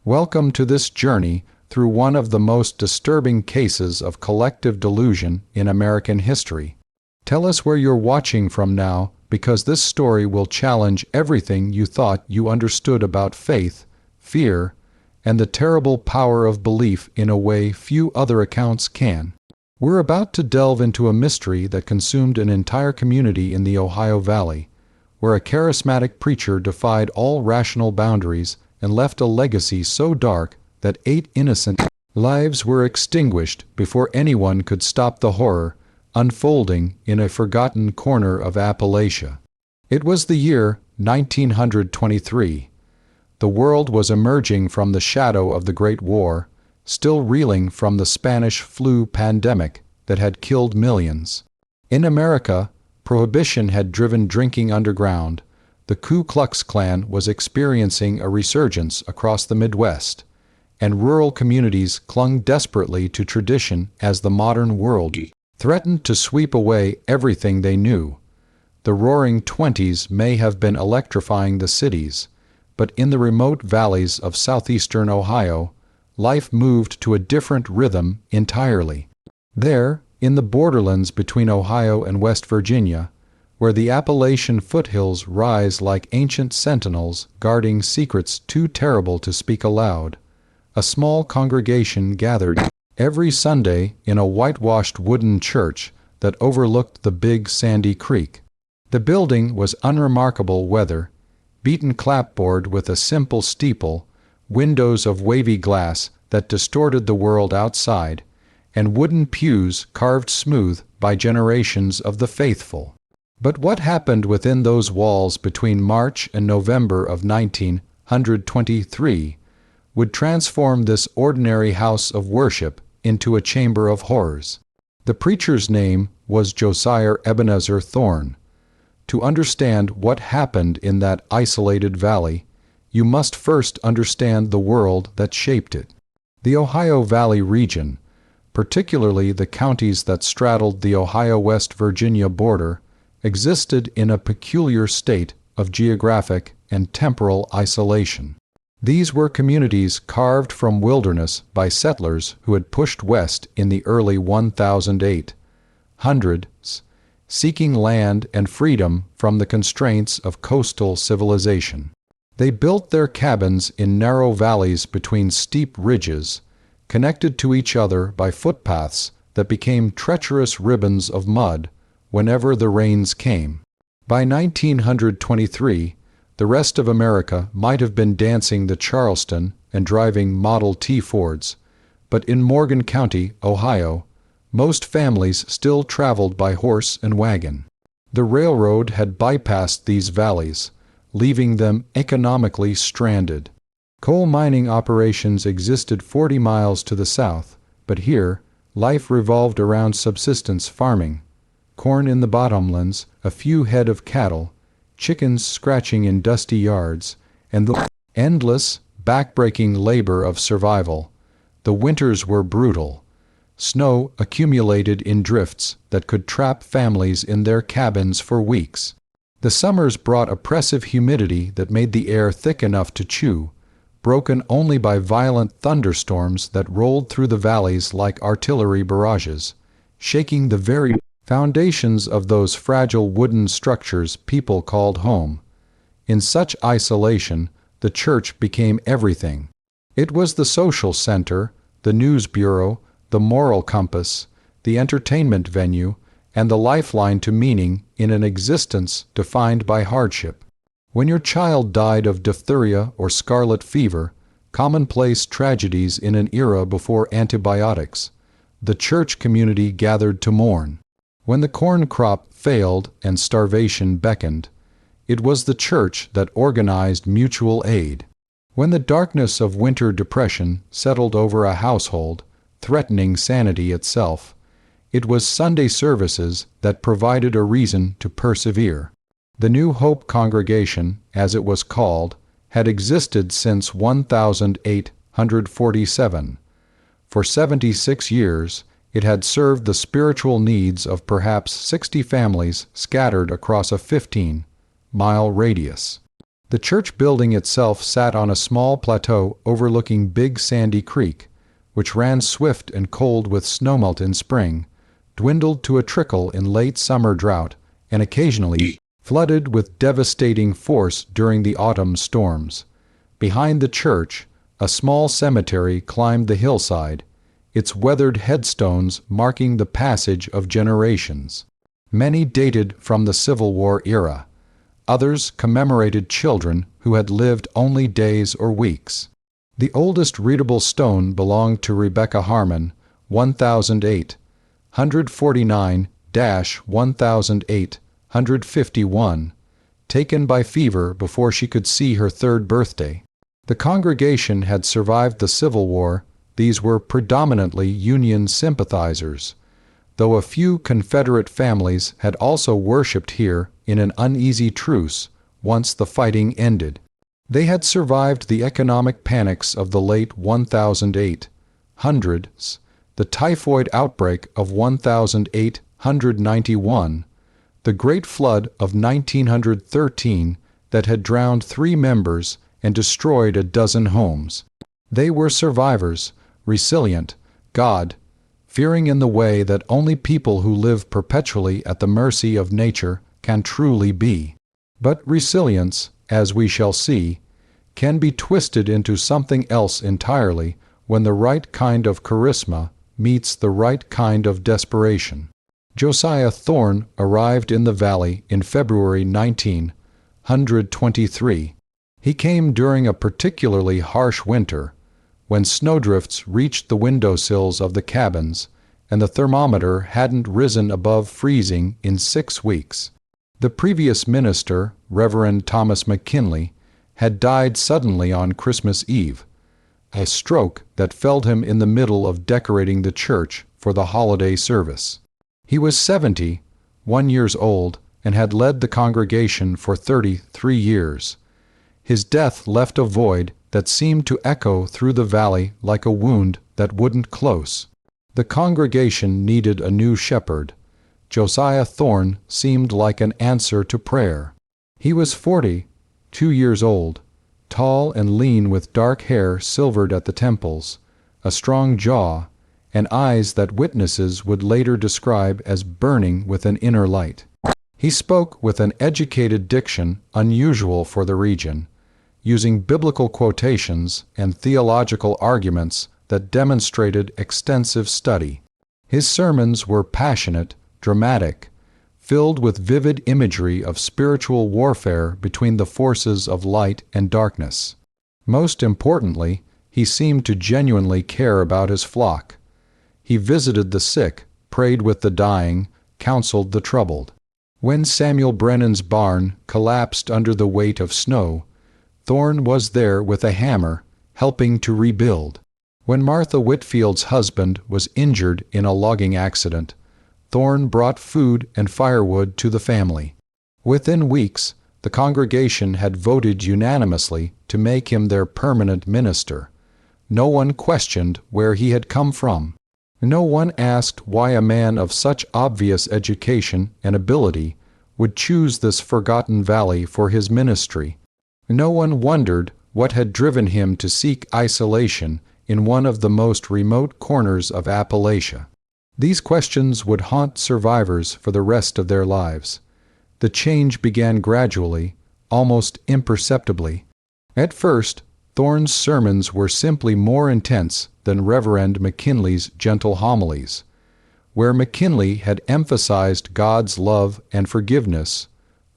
Welcome to this journey through one of the most disturbing cases of collective delusion in American history. Tell us where you're watching from now, because this story will challenge everything you thought you understood about faith, fear, and the terrible power of belief in a way few other accounts can. We're about to delve into a mystery that consumed an entire community in the Ohio Valley, where a charismatic preacher defied all rational boundaries and left a legacy so dark that 8 innocent lives were extinguished before anyone could stop the horror unfolding in a forgotten corner of Appalachia. It was the year 1923. The world was emerging from the shadow of the Great War, still reeling from the Spanish flu pandemic that had killed millions. In America, Prohibition had driven drinking underground. The Ku Klux Klan was experiencing a resurgence across the Midwest, and rural communities clung desperately to tradition as the modern world threatened to sweep away everything they knew. The Roaring Twenties may have been electrifying the cities, but in the remote valleys of southeastern Ohio, life moved to a different rhythm entirely. There, in the borderlands between Ohio and West Virginia, where the Appalachian foothills rise like ancient sentinels guarding secrets too terrible to speak aloud, a small congregation gathered every Sunday in a whitewashed wooden church that overlooked the big sandy creek. The building was unremarkable weather, beaten clapboard with a simple steeple, windows of wavy glass that distorted the world outside, and wooden pews carved smooth by generations of the faithful. But what happened within those walls between March and November of 1923 would transform this ordinary house of worship into a chamber of horrors? The preacher's name was Josiah Thorne. To understand what happened in that isolated valley, you must first understand the world that shaped it. The Ohio Valley region, particularly the counties that straddled the Ohio-West Virginia border, existed in a peculiar state of geographic and temporal isolation. These were communities carved from wilderness by settlers who had pushed west in the early 1800s, seeking land and freedom from the constraints of coastal civilization. They built their cabins in narrow valleys between steep ridges, connected to each other by footpaths that became treacherous ribbons of mud whenever the rains came. By 1923, the rest of America might have been dancing the Charleston and driving Model T Fords, but in Morgan County, Ohio, most families still traveled by horse and wagon. The railroad had bypassed these valleys, leaving them economically stranded. Coal mining operations existed 40 miles to the south, but here, life revolved around subsistence farming. Corn in the bottomlands, a few head of cattle, chickens scratching in dusty yards, and the endless, back-breaking labor of survival. The winters were brutal. Snow accumulated in drifts that could trap families in their cabins for weeks. The summers brought oppressive humidity that made the air thick enough to chew, broken only by violent thunderstorms that rolled through the valleys like artillery barrages, shaking the very foundations of those fragile wooden structures people called home. In such isolation, the church became everything. It was the social center, the news bureau, the moral compass, the entertainment venue, and the lifeline to meaning in an existence defined by hardship. When your child died of diphtheria or scarlet fever, commonplace tragedies in an era before antibiotics, the church community gathered to mourn. When the corn crop failed and starvation beckoned, it was the church that organized mutual aid. When the darkness of winter depression settled over a household, threatening sanity itself, it was Sunday services that provided a reason to persevere. The New Hope congregation, as it was called, had existed since 1847. For 76 years, it had served the spiritual needs of perhaps 60 families scattered across a 15-mile radius. The church building itself sat on a small plateau overlooking Big Sandy Creek, which ran swift and cold with snowmelt in spring, dwindled to a trickle in late summer drought, and occasionally flooded with devastating force during the autumn storms. Behind the church, a small cemetery climbed the hillside, its weathered headstones marking the passage of generations. Many dated from the Civil War era. Others commemorated children who had lived only days or weeks. The oldest readable stone belonged to Rebecca Harmon, 1008, 149-1008-151, taken by fever before she could see her third birthday. The congregation had survived the Civil War. These were predominantly Union sympathizers, though a few Confederate families had also worshipped here in an uneasy truce once the fighting ended. They had survived the economic panics of the late 1800s, the typhoid outbreak of 1891, the Great Flood of 1913 that had drowned 3 members and destroyed a dozen homes. They were survivors, resilient, God-fearing in the way that only people who live perpetually at the mercy of nature can truly be. But resilience, as we shall see, can be twisted into something else entirely when the right kind of charisma meets the right kind of desperation. Josiah Thorne arrived in the valley in February 1923. He came during a particularly harsh winter, when snowdrifts reached the windowsills of the cabins and the thermometer hadn't risen above freezing in 6 weeks. The previous minister, Reverend Thomas McKinley, had died suddenly on Christmas Eve, a stroke that felled him in the middle of decorating the church for the holiday service. He was 71 years old and had led the congregation for 33 years. His death left a void that seemed to echo through the valley like a wound that wouldn't close. The congregation needed a new shepherd. Josiah Thorne seemed like an answer to prayer. He was 42 years old, tall and lean with dark hair silvered at the temples, a strong jaw, and eyes that witnesses would later describe as burning with an inner light. He spoke with an educated diction unusual for the region, using biblical quotations and theological arguments that demonstrated extensive study. His sermons were passionate, dramatic, filled with vivid imagery of spiritual warfare between the forces of light and darkness. Most importantly, he seemed to genuinely care about his flock. He visited the sick, prayed with the dying, counseled the troubled. When Samuel Brennan's barn collapsed under the weight of snow, Thorne was there with a hammer, helping to rebuild. When Martha Whitfield's husband was injured in a logging accident, Thorne brought food and firewood to the family. Within weeks, the congregation had voted unanimously to make him their permanent minister. No one questioned where he had come from. No one asked why a man of such obvious education and ability would choose this forgotten valley for his ministry. No one wondered what had driven him to seek isolation in one of the most remote corners of Appalachia. These questions would haunt survivors for the rest of their lives. The change began gradually, almost imperceptibly. At first, Thorne's sermons were simply more intense than Reverend McKinley's gentle homilies. Where McKinley had emphasized God's love and forgiveness,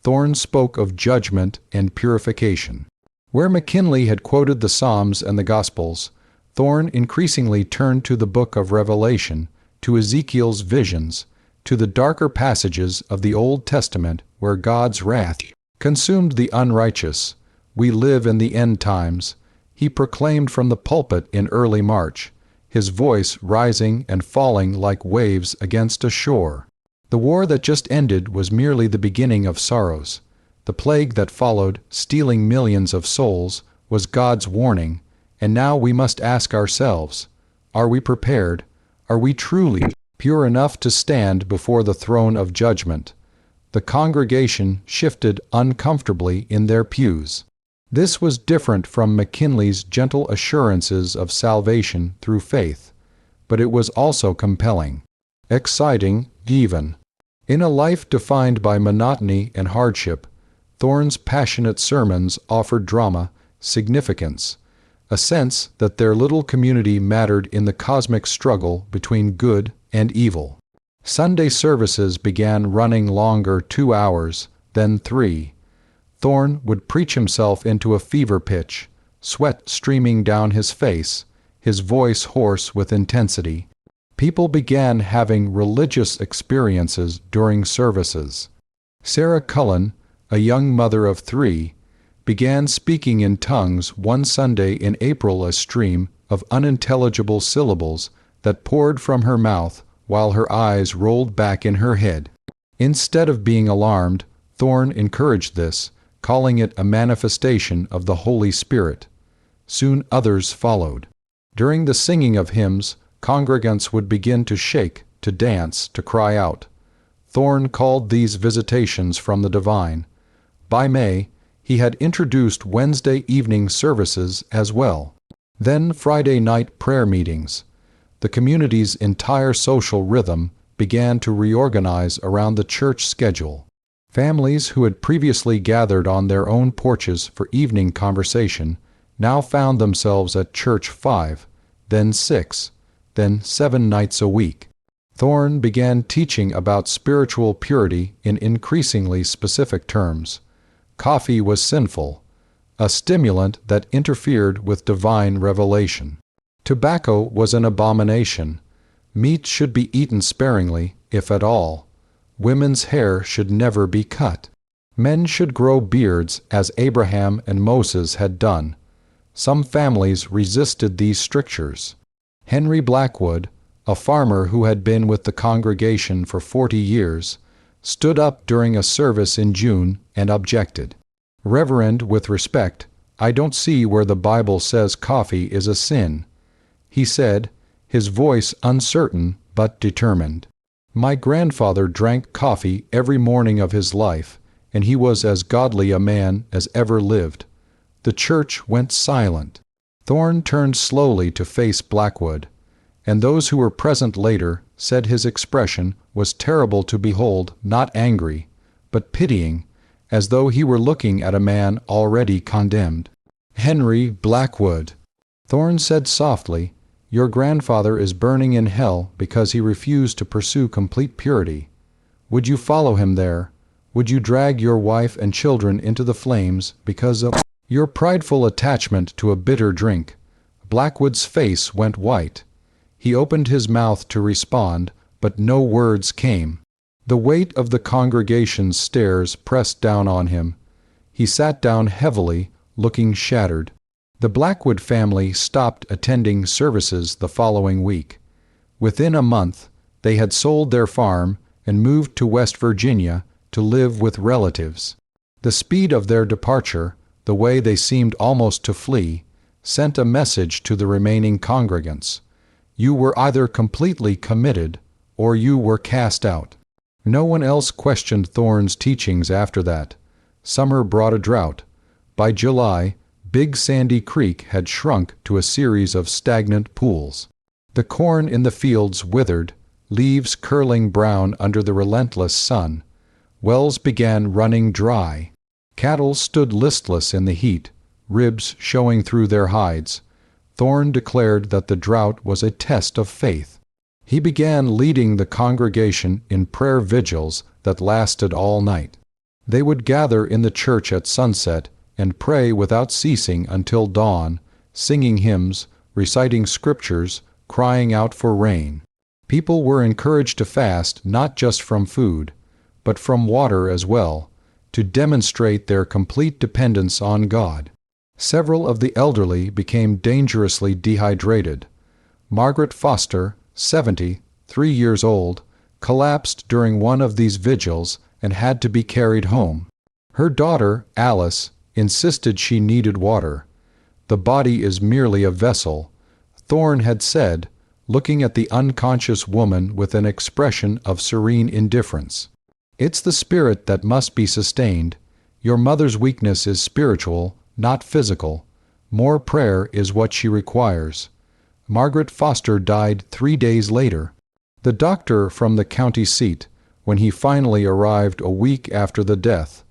Thorne spoke of judgment and purification. Where McKinley had quoted the Psalms and the Gospels, Thorne increasingly turned to the book of Revelation, to Ezekiel's visions, to the darker passages of the Old Testament where God's wrath consumed the unrighteous. We live in the end times, he proclaimed from the pulpit in early March, his voice rising and falling like waves against a shore. The war that just ended was merely the beginning of sorrows. The plague that followed, stealing millions of souls, was God's warning, and now we must ask ourselves, are we prepared? Are we truly pure enough to stand before the throne of judgment? The congregation shifted uncomfortably in their pews. This was different from McKinley's gentle assurances of salvation through faith, but it was also compelling, exciting, even. In a life defined by monotony and hardship, Thorne's passionate sermons offered drama, significance, a sense that their little community mattered in the cosmic struggle between good and evil. Sunday services began running longer 2 hours, then 3. Thorne would preach himself into a fever pitch, sweat streaming down his face, his voice hoarse with intensity. People began having religious experiences during services. Sarah Cullen, a young mother of 3, began speaking in tongues one Sunday in April, a stream of unintelligible syllables that poured from her mouth while her eyes rolled back in her head. Instead of being alarmed, Thorne encouraged this, calling it a manifestation of the Holy Spirit. Soon others followed. During the singing of hymns, congregants would begin to shake, to dance, to cry out. Thorne called these visitations from the divine. By May, he had introduced Wednesday evening services as well. Then Friday night prayer meetings. The community's entire social rhythm began to reorganize around the church schedule. Families who had previously gathered on their own porches for evening conversation now found themselves at church 5, then 6, then 7 nights a week. Thorne began teaching about spiritual purity in increasingly specific terms. Coffee was sinful, a stimulant that interfered with divine revelation. Tobacco was an abomination. Meat should be eaten sparingly, if at all. Women's hair should never be cut. Men should grow beards as Abraham and Moses had done. Some families resisted these strictures. Henry Blackwood, a farmer who had been with the congregation for 40 years, stood up during a service in June and objected. "Reverend, with respect, I don't see where the Bible says coffee is a sin," he said, his voice uncertain but determined. "My grandfather drank coffee every morning of his life, and he was as godly a man as ever lived." The church went silent. Thorne turned slowly to face Blackwood, and those who were present later said his expression was terrible to behold, not angry, but pitying, as though he were looking at a man already condemned. "Henry Blackwood," Thorne said softly, "your grandfather is burning in hell because he refused to pursue complete purity. Would you follow him there? Would you drag your wife and children into the flames because of your prideful attachment to a bitter drink?" Blackwood's face went white. He opened his mouth to respond, but no words came. The weight of the congregation's stares pressed down on him. He sat down heavily, looking shattered. The Blackwood family stopped attending services the following week. Within a month, they had sold their farm and moved to West Virginia to live with relatives. The speed of their departure, the way they seemed almost to flee, sent a message to the remaining congregants. You were either completely committed or you were cast out. No one else questioned Thorne's teachings after that. Summer brought a drought. By July, Big Sandy Creek had shrunk to a series of stagnant pools. The corn in the fields withered, leaves curling brown under the relentless sun. Wells began running dry. Cattle stood listless in the heat, ribs showing through their hides. Thorne declared that the drought was a test of faith. He began leading the congregation in prayer vigils that lasted all night. They would gather in the church at sunset and pray without ceasing until dawn, singing hymns, reciting scriptures, crying out for rain. People were encouraged to fast not just from food, but from water as well, to demonstrate their complete dependence on God. Several of the elderly became dangerously dehydrated. Margaret Foster, 70, 3 years old, collapsed during one of these vigils and had to be carried home. Her daughter, Alice, insisted she needed water. "The body is merely a vessel," Thorne had said, looking at the unconscious woman with an expression of serene indifference. "It's the spirit that must be sustained. Your mother's weakness is spiritual, not physical. More prayer is what she requires. Margaret Foster died 3 days later. The doctor from the county seat, when he finally arrived a week after the death,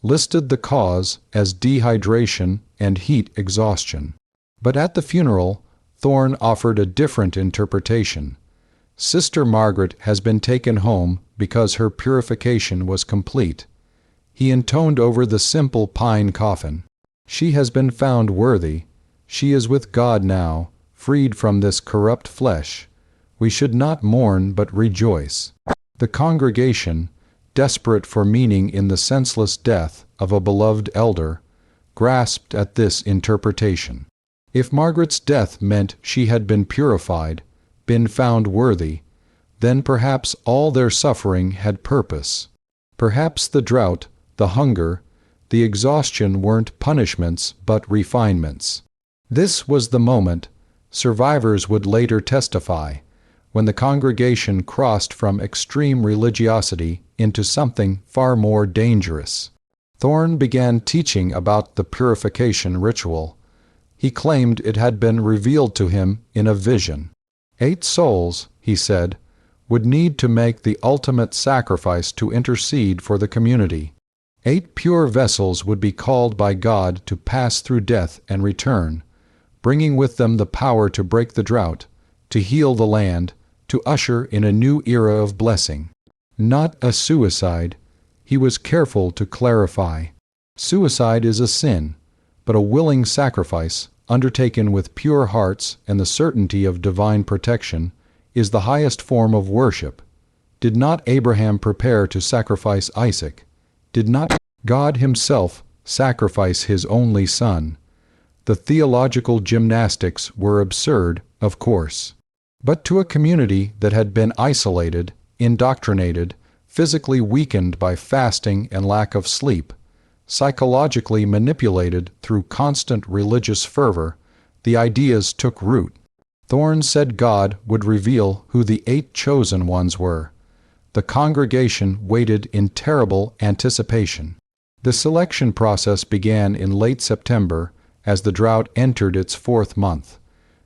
listed the cause as dehydration and heat exhaustion. But at the funeral, Thorne offered a different interpretation. Sister Margaret has been taken home because her purification was complete. He intoned over the simple pine coffin. She has been found worthy. She is with God now, freed from this corrupt flesh. We should not mourn but rejoice. The congregation, desperate for meaning in the senseless death of a beloved elder, grasped at this interpretation. If Margaret's death meant she had been purified, been found worthy, then perhaps all their suffering had purpose. Perhaps the drought, the hunger, the exhaustion weren't punishments but refinements. This was the moment, survivors would later testify, when the congregation crossed from extreme religiosity into something far more dangerous. Thorne began teaching about the purification ritual. He claimed it had been revealed to him in a vision. 8 souls, he said, would need to make the ultimate sacrifice to intercede for the community. 8 pure vessels would be called by God to pass through death and return, bringing with them the power to break the drought, to heal the land, to usher in a new era of blessing. Not a suicide, he was careful to clarify. Suicide is a sin, but a willing sacrifice, undertaken with pure hearts and the certainty of divine protection, is the highest form of worship. Did not Abraham prepare to sacrifice Isaac? Did not God himself sacrifice his only son? The theological gymnastics were absurd, of course. But to a community that had been isolated, indoctrinated, physically weakened by fasting and lack of sleep, psychologically manipulated through constant religious fervor, the ideas took root. Thorne said God would reveal who the 8 chosen ones were. The congregation waited in terrible anticipation. The selection process began in late September as the drought entered its 4th month.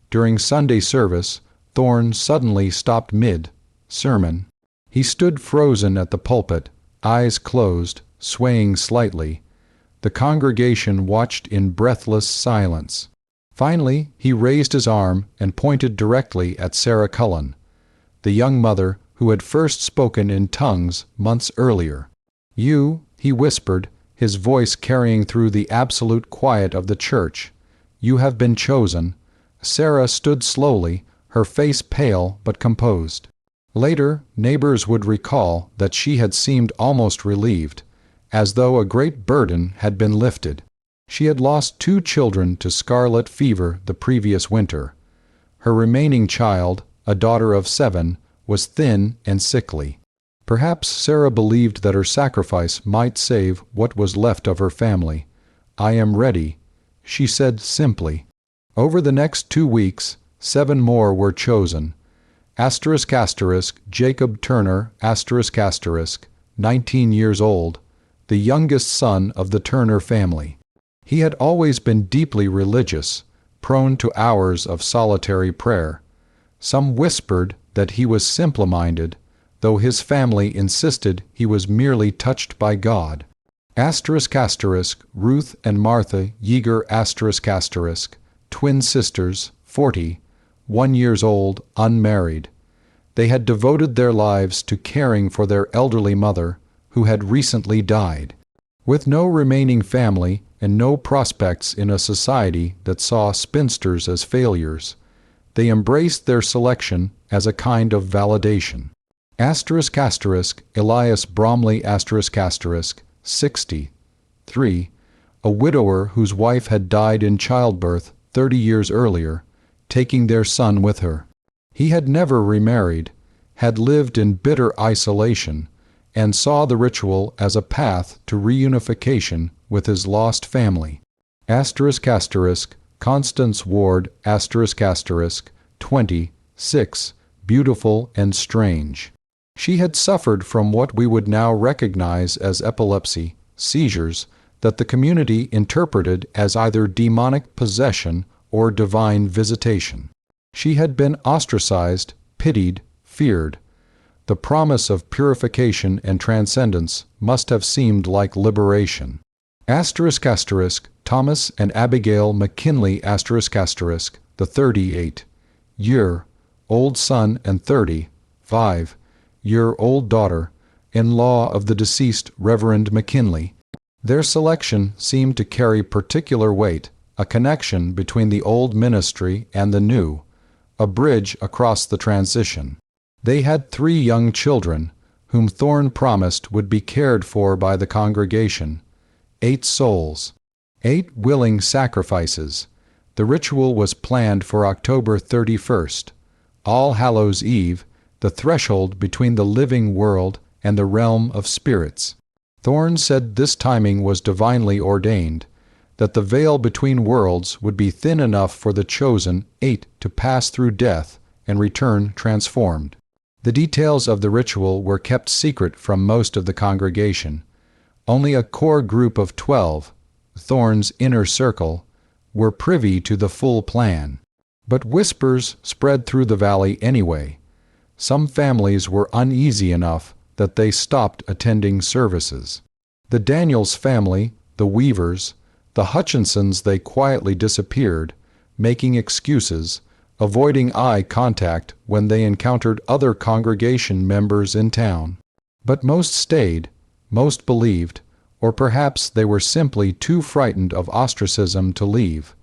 During Sunday service, Thorne suddenly stopped mid-sermon. He stood frozen at the pulpit, eyes closed, swaying slightly. The congregation watched in breathless silence. Finally, he raised his arm and pointed directly at Sarah Cullen, the young mother who had first spoken in tongues months earlier. "You," he whispered, his voice carrying through the absolute quiet of the church, "you have been chosen." Sarah stood slowly, her face pale but composed. Later, neighbors would recall that she had seemed almost relieved, as though a great burden had been lifted. She had lost 2 children to scarlet fever the previous winter. Her remaining child, a daughter of 7, was thin and sickly. Perhaps Sarah believed that her sacrifice might save what was left of her family. "I am ready," she said simply. Over the next 2 weeks, 7 more were chosen. Jacob Turner, 19 years old, the youngest son of the Turner family. He had always been deeply religious, prone to hours of solitary prayer. Some whispered that he was simple-minded, though his family insisted he was merely touched by God. Ruth and Martha Yeager, twin sisters, 40, 1 years old, unmarried. They had devoted their lives to caring for their elderly mother, who had recently died. With no remaining family and no prospects in a society that saw spinsters as failures, they embraced their selection as a kind of validation. Elias Bromley, 63, a widower whose wife had died in childbirth 30 years earlier, taking their son with her. He had never remarried, had lived in bitter isolation, and saw the ritual as a path to reunification with his lost family. Constance Ward, 26, beautiful and strange. She had suffered from what we would now recognize as epilepsy, seizures, that the community interpreted as either demonic possession or divine visitation. She had been ostracized, pitied, feared. The promise of purification and transcendence must have seemed like liberation. Thomas and Abigail McKinley the 38-year-old son and 35-year-old daughter-in-law of the deceased Reverend McKinley. Their selection seemed to carry particular weight, a connection between the old ministry and the new, a bridge across the transition. They had 3 young children, whom Thorne promised would be cared for by the congregation. 8 souls. 8 willing sacrifices. The ritual was planned for October 31st, All Hallows Eve, the threshold between the living world and the realm of spirits. Thorne said this timing was divinely ordained, that the veil between worlds would be thin enough for the chosen 8 to pass through death and return transformed. The details of the ritual were kept secret from most of the congregation. Only a core group of 12, Thorne's inner circle, were privy to the full plan. But whispers spread through the valley anyway. Some families were uneasy enough that they stopped attending services. The Daniels family, the Weavers, the Hutchinsons, they quietly disappeared, making excuses, avoiding eye contact when they encountered other congregation members in town. But most stayed, most believed, or perhaps they were simply too frightened of ostracism to leave.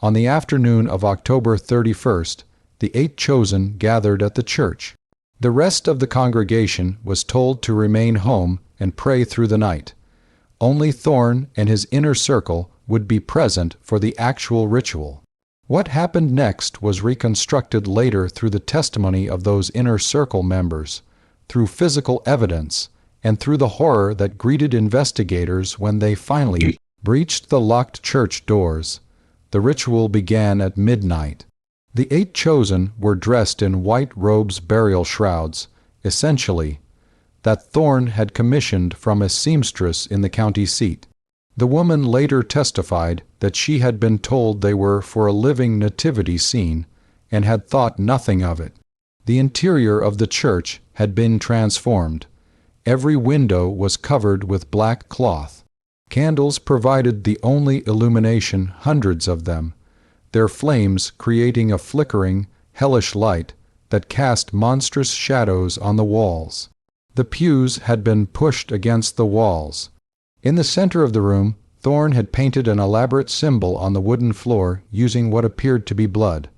On the afternoon of October 31st, the 8 chosen gathered at the church. The rest of the congregation was told to remain home and pray through the night. Only Thorne and his inner circle would be present for the actual ritual. What happened next was reconstructed later through the testimony of those inner circle members, through physical evidence, and through the horror that greeted investigators when they finally breached the locked church doors. The ritual began at midnight. The 8 chosen were dressed in white robes, burial shrouds, essentially, that Thorne had commissioned from a seamstress in the county seat. The woman later testified that she had been told they were for a living nativity scene and had thought nothing of it. The interior of the church had been transformed. Every window was covered with black cloth. Candles provided the only illumination, hundreds of them, their flames creating a flickering, hellish light that cast monstrous shadows on the walls. The pews had been pushed against the walls. In the center of the room, Thorne had painted an elaborate symbol on the wooden floor using what appeared to be blood,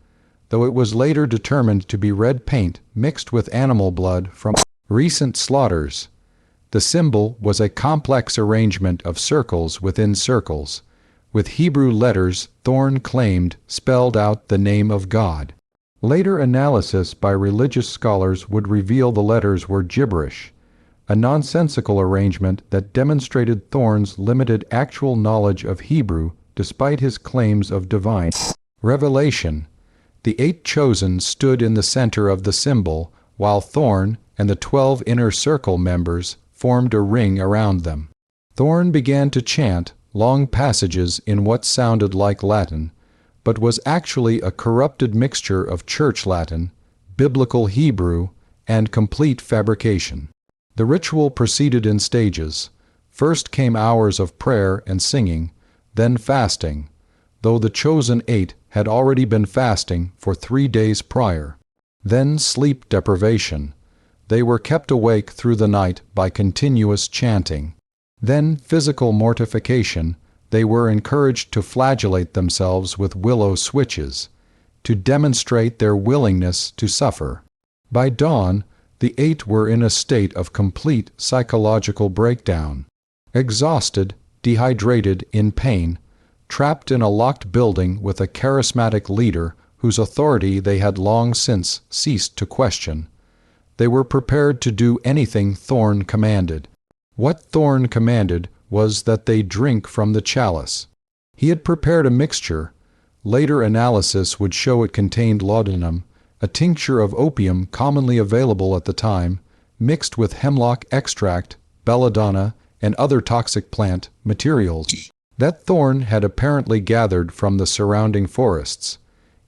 though it was later determined to be red paint mixed with animal blood from recent slaughters. The symbol was a complex arrangement of circles within circles, with Hebrew letters Thorne claimed spelled out the name of God. Later analysis by religious scholars would reveal the letters were gibberish, a nonsensical arrangement that demonstrated Thorne's limited actual knowledge of Hebrew despite his claims of divine revelation. The 8 chosen stood in the center of the symbol, while Thorne and the 12 inner circle members formed a ring around them. Thorne began to chant long passages in what sounded like Latin, but was actually a corrupted mixture of church Latin, biblical Hebrew, and complete fabrication. The ritual proceeded in stages. First came hours of prayer and singing, then fasting, though the chosen 8 had already been fasting for 3 days prior. Then sleep deprivation. They were kept awake through the night by continuous chanting. Then physical mortification. They were encouraged to flagellate themselves with willow switches, to demonstrate their willingness to suffer. By dawn, the 8 were in a state of complete psychological breakdown. Exhausted, dehydrated, in pain, trapped in a locked building with a charismatic leader whose authority they had long since ceased to question, they were prepared to do anything Thorne commanded. What Thorne commanded was that they drink from the chalice. He had prepared a mixture. Later analysis would show it contained laudanum, a tincture of opium commonly available at the time, mixed with hemlock extract, belladonna, and other toxic plant materials that Thorne had apparently gathered from the surrounding forests.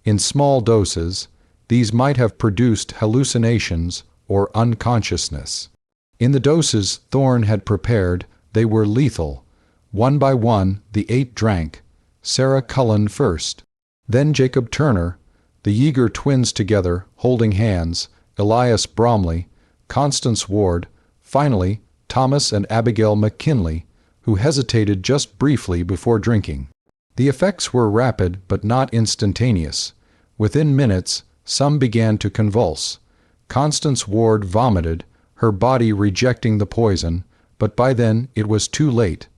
In small doses, these might have produced hallucinations or unconsciousness. In the doses Thorne had prepared, they were lethal. One by one, the 8 drank, Sarah Cullen first, then Jacob Turner, the Yeager twins together, holding hands, Elias Bromley, Constance Ward, finally Thomas and Abigail McKinley, who hesitated just briefly before drinking. The effects were rapid but not instantaneous. Within minutes, some began to convulse. Constance Ward vomited, her body rejecting the poison, but by then it was too late.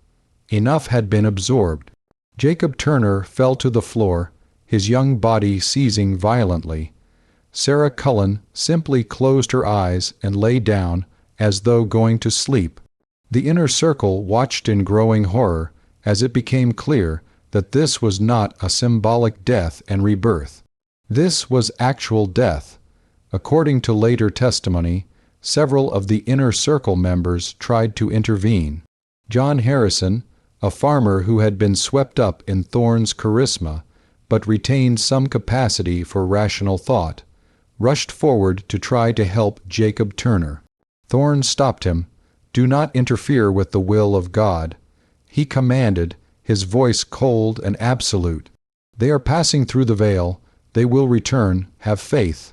Enough had been absorbed. Jacob Turner fell to the floor, his young body seizing violently. Sarah Cullen simply closed her eyes and lay down, as though going to sleep. The inner circle watched in growing horror as it became clear that this was not a symbolic death and rebirth. This was actual death. According to later testimony, several of the inner circle members tried to intervene. John Harrison, a farmer who had been swept up in Thorne's charisma but retained some capacity for rational thought, rushed forward to try to help Jacob Turner. Thorne stopped him. "Do not interfere with the will of God," he commanded, his voice cold and absolute. "They are passing through the veil. They will return. Have faith."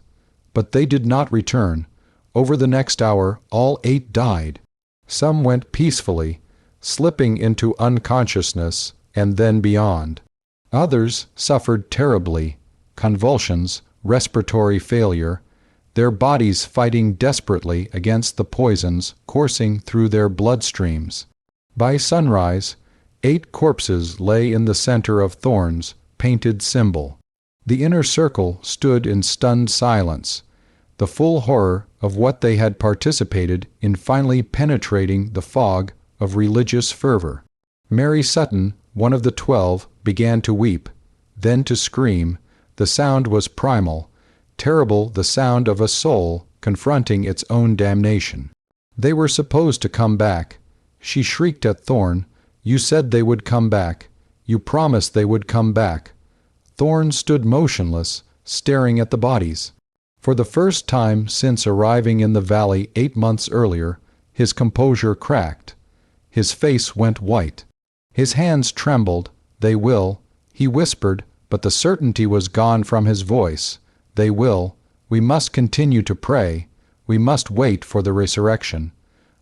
But they did not return. Over the next hour, all 8 died. Some went peacefully, slipping into unconsciousness and then beyond. Others suffered terribly: convulsions, respiratory failure, their bodies fighting desperately against the poisons coursing through their bloodstreams. By sunrise, 8 corpses lay in the center of Thorne's painted symbol. The inner circle stood in stunned silence, the full horror of what they had participated in finally penetrating the fog of religious fervor. Mary Sutton, one of the 12, began to weep, then to scream. The sound was primal, terrible, the sound of a soul confronting its own damnation. They were supposed to come back. She shrieked at Thorne, "You said they would come back. You promised they would come back." Thorne stood motionless, staring at the bodies. For the first time since arriving in the valley 8 months earlier, his composure cracked. His face went white. His hands trembled. "They will," he whispered, but the certainty was gone from his voice. "They will. We must continue to pray. We must wait for the resurrection."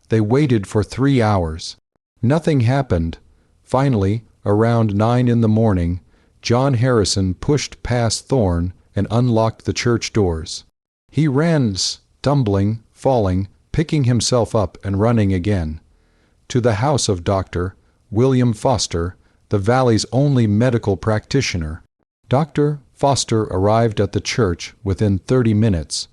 They waited for 3 hours. Nothing happened. Finally, around 9 in the morning, John Harrison pushed past Thorne and unlocked the church doors. He ran, stumbling, falling, picking himself up and running again, to the house of Dr. William Foster, the valley's only medical practitioner. Dr. Foster arrived at the church within 30 minutes,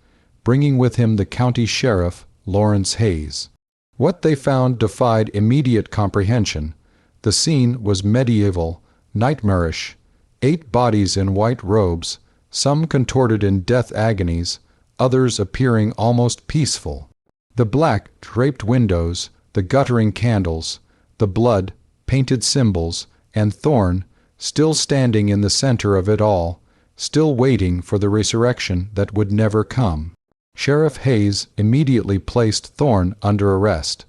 bringing with him the county sheriff, Lawrence Hayes. What they found defied immediate comprehension. The scene was medieval, nightmarish. 8 bodies in white robes, some contorted in death agonies, others appearing almost peaceful. The black, draped windows, the guttering candles, the blood, painted symbols, and Thorne, still standing in the center of it all, still waiting for the resurrection that would never come. Sheriff Hayes immediately placed Thorne under arrest.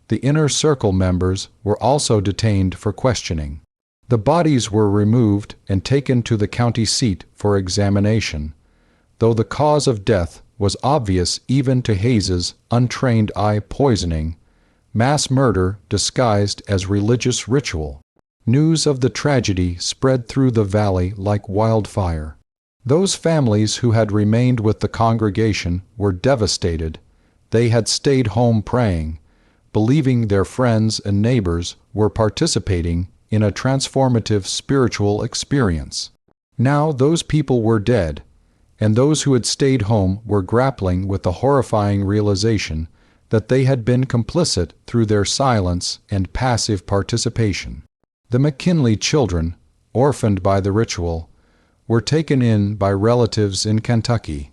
The inner circle members were also detained for questioning. The bodies were removed and taken to the county seat for examination. Though the cause of death was obvious even to Hayes's untrained eye, poisoning, mass murder disguised as religious ritual. News of the tragedy spread through the valley like wildfire. Those families who had remained with the congregation were devastated. They had stayed home praying, believing their friends and neighbors were participating in a transformative spiritual experience. Now those people were dead, and those who had stayed home were grappling with the horrifying realization that they had been complicit through their silence and passive participation. The McKinley children, orphaned by the ritual, were taken in by relatives in Kentucky.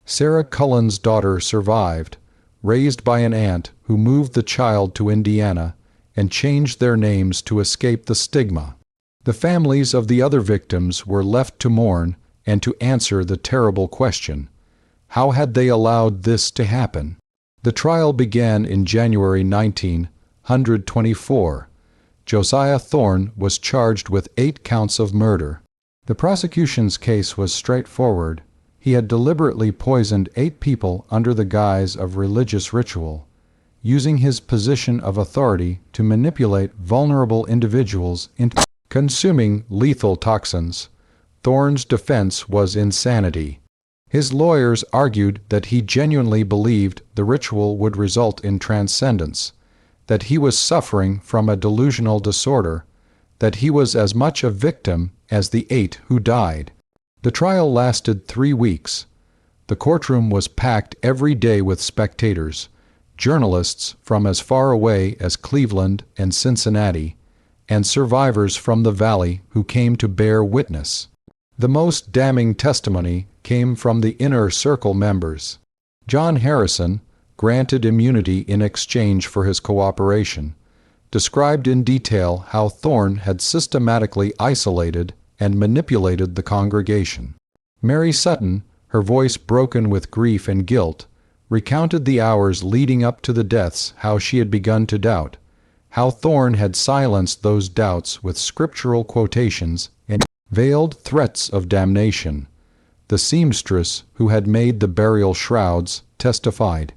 Sarah Cullen's daughter survived, raised by an aunt who moved the child to Indiana, and changed their names to escape the stigma. The families of the other victims were left to mourn and to answer the terrible question: how had they allowed this to happen? The trial began in January 1924. Josiah Thorne was charged with 8 counts of murder. The prosecution's case was straightforward. He had deliberately poisoned 8 people under the guise of religious ritual, using his position of authority to manipulate vulnerable individuals into consuming lethal toxins. Thorne's defense was insanity. His lawyers argued that he genuinely believed the ritual would result in transcendence, that he was suffering from a delusional disorder, that he was as much a victim as the 8 who died. The trial lasted 3 weeks. The courtroom was packed every day with spectators, journalists from as far away as Cleveland and Cincinnati, and survivors from the Valley who came to bear witness. The most damning testimony came from the inner circle members. John Harrison, granted immunity in exchange for his cooperation, described in detail how Thorne had systematically isolated and manipulated the congregation. Mary Sutton, her voice broken with grief and guilt, recounted the hours leading up to the deaths, how she had begun to doubt, how Thorne had silenced those doubts with scriptural quotations and veiled threats of damnation. The seamstress who had made the burial shrouds testified.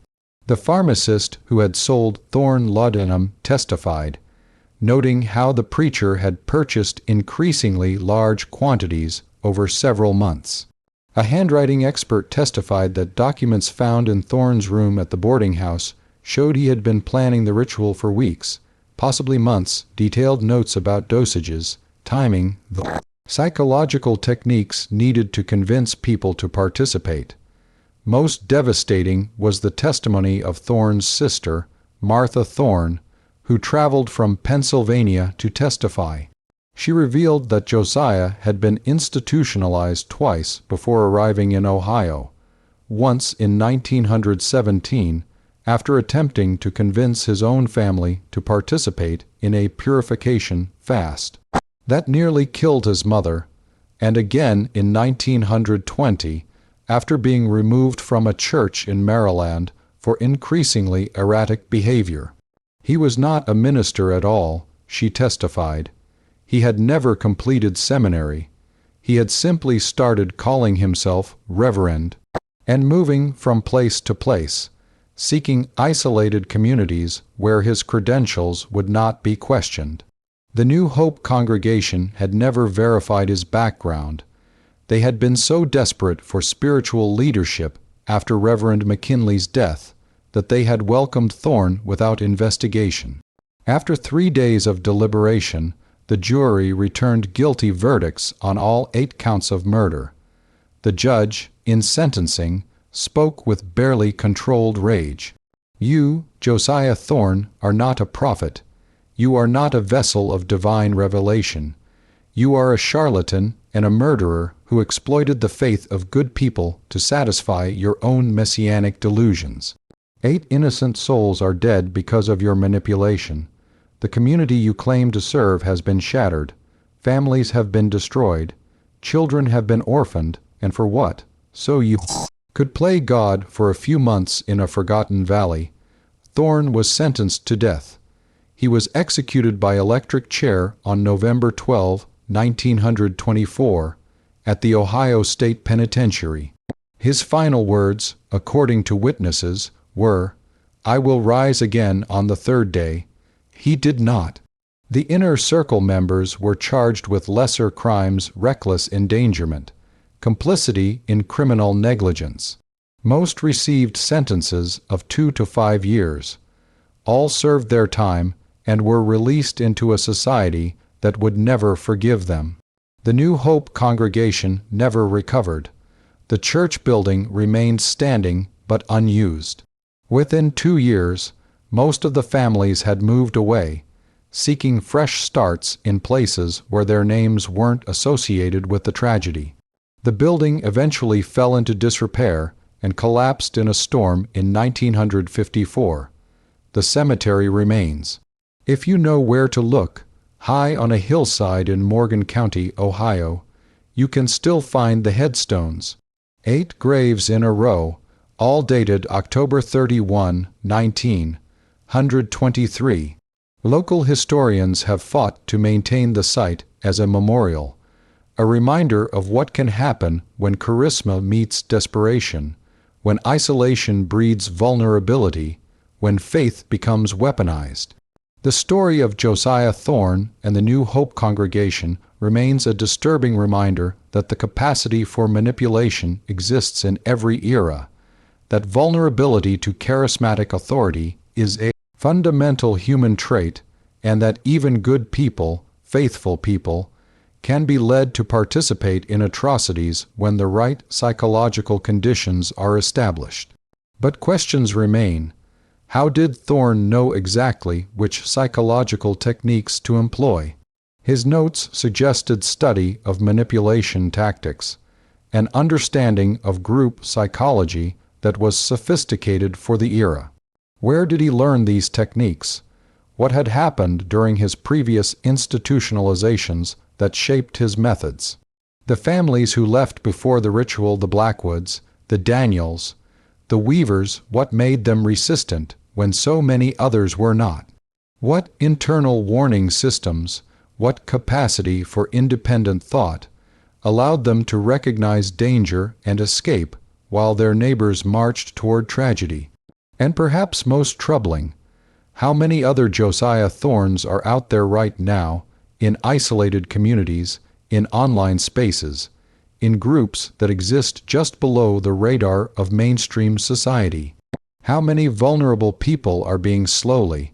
The pharmacist who had sold Thorne laudanum testified, noting how the preacher had purchased increasingly large quantities over several months. A handwriting expert testified that documents found in Thorne's room at the boarding house showed he had been planning the ritual for weeks, possibly months. Detailed notes about dosages, timing, the psychological techniques needed to convince people to participate. Most devastating was the testimony of Thorne's sister, Martha Thorne, who traveled from Pennsylvania to testify. She revealed that Josiah had been institutionalized twice before arriving in Ohio, once in 1917 after attempting to convince his own family to participate in a purification fast. That nearly killed his mother, and again in 1920 after being removed from a church in Maryland for increasingly erratic behavior. He was not a minister at all, she testified. He had never completed seminary. He had simply started calling himself Reverend and moving from place to place, seeking isolated communities where his credentials would not be questioned. The New Hope congregation had never verified his background. They had been so desperate for spiritual leadership after Reverend McKinley's death that they had welcomed Thorne without investigation. After 3 days of deliberation, the jury returned guilty verdicts on all 8 counts of murder. The judge, in sentencing, spoke with barely controlled rage. "You, Josiah Thorne, are not a prophet. You are not a vessel of divine revelation. You are a charlatan and a murderer who exploited the faith of good people to satisfy your own messianic delusions. 8 innocent souls are dead because of your manipulation. The community you claim to serve has been shattered. Families have been destroyed. Children have been orphaned, and for what? So you could play God for a few months in a forgotten valley." Thorne was sentenced to death. He was executed by electric chair on November 12, 1924, at the Ohio State Penitentiary. His final words, according to witnesses, were, "I will rise again on the 3rd day." He did not. The inner circle members were charged with lesser crimes: reckless endangerment, complicity in criminal negligence. Most received sentences of 2 to 5 years. All served their time and were released into a society that would never forgive them. The New Hope congregation never recovered. The church building remained standing but unused. Within 2 years, most of the families had moved away, seeking fresh starts in places where their names weren't associated with the tragedy. The building eventually fell into disrepair and collapsed in a storm in 1954. The cemetery remains. If you know where to look, high on a hillside in Morgan County, Ohio, you can still find the headstones. 8 graves in a row, all dated October 31, 1923. Local historians have fought to maintain the site as a memorial, a reminder of what can happen when charisma meets desperation, when isolation breeds vulnerability, when faith becomes weaponized. The story of Josiah Thorne and the New Hope congregation remains a disturbing reminder that the capacity for manipulation exists in every era, that vulnerability to charismatic authority is a fundamental human trait, and that even good people, faithful people, can be led to participate in atrocities when the right psychological conditions are established. But questions remain. How did Thorne know exactly which psychological techniques to employ? His notes suggested study of manipulation tactics, an understanding of group psychology that was sophisticated for the era. Where did he learn these techniques? What had happened during his previous institutionalizations that shaped his methods? The families who left before the ritual, the Blackwoods, the Daniels, the Weavers, what made them resistant when so many others were not? What internal warning systems, what capacity for independent thought, allowed them to recognize danger and escape while their neighbors marched toward tragedy? And perhaps most troubling, how many other Josiah Thornes are out there right now, in isolated communities, in online spaces, in groups that exist just below the radar of mainstream society? How many vulnerable people are being slowly,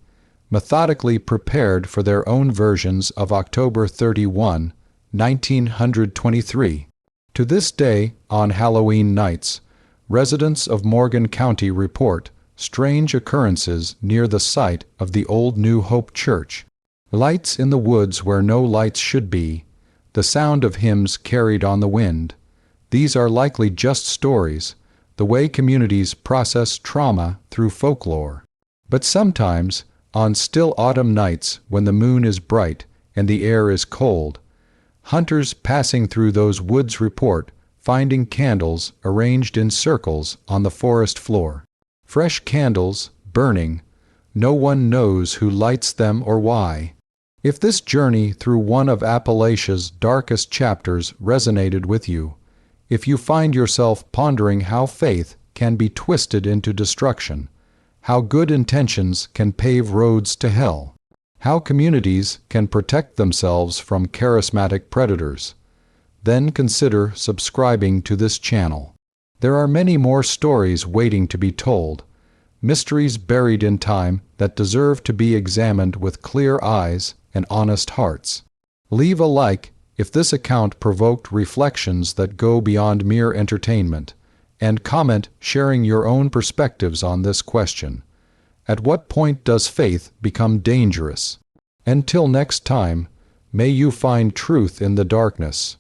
methodically prepared for their own versions of October 31, 1923? To this day, on Halloween nights, residents of Morgan County report strange occurrences near the site of the old New Hope Church. Lights in the woods where no lights should be, the sound of hymns carried on the wind. These are likely just stories, the way communities process trauma through folklore. But sometimes, on still autumn nights when the moon is bright and the air is cold, hunters passing through those woods report finding candles arranged in circles on the forest floor. Fresh candles, burning, no one knows who lights them or why. If this journey through one of Appalachia's darkest chapters resonated with you, if you find yourself pondering how faith can be twisted into destruction, how good intentions can pave roads to hell, how communities can protect themselves from charismatic predators, then consider subscribing to this channel. There are many more stories waiting to be told, mysteries buried in time that deserve to be examined with clear eyes and honest hearts. Leave a like if this account provoked reflections that go beyond mere entertainment, and comment sharing your own perspectives on this question. At what point does faith become dangerous? Until next time, may you find truth in the darkness,